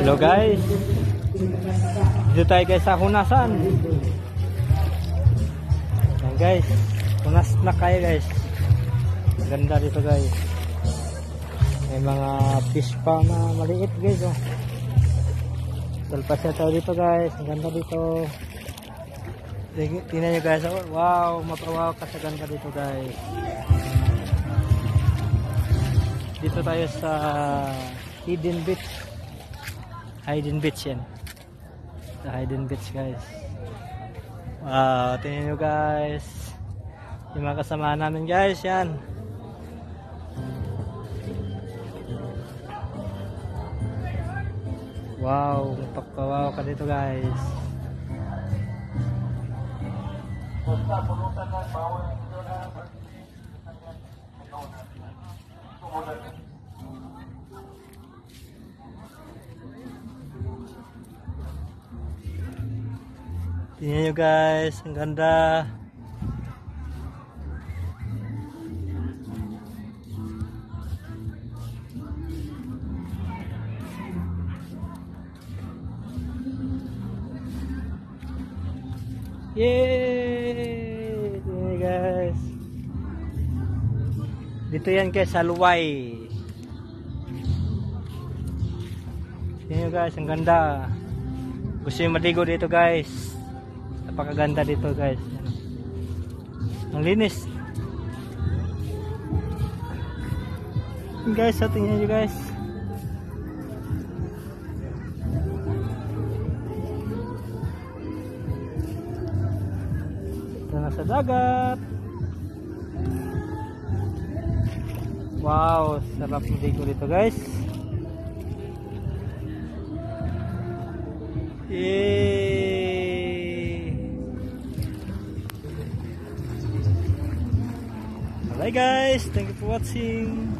Hello guys, dito tayo guys sa Hunasan. Yan guys, Hunas na kayo guys. Ganda dito guys. May mga fish pa na maliit guys oh. Talpasya tayo dito guys. Ang ganda dito. Tingnan nyo guys oh. Wow, mapawaw ka sa ganda dito guys. Dito tayo sa Hidden Beach. Hidden Beach yan. Sa Hidden Beach guys. Wow, tingnan nyo guys. Yung mga kasama namin guys yan. Wow, magpapawaw ka dito guys. Tingnan nyo guys, ang ganda. Yay! Tingnan guys. Dito yan guys sa Luway. Tingnan nyo guys, ang ganda. Gusto yung maligo dito guys. Napakaganda dito guys. Ang linis. Guys, tingnan nyo guys. Ito na sa dagat. Wow, sarap maligo dito guys. Yay! Bye guys, thank you for watching.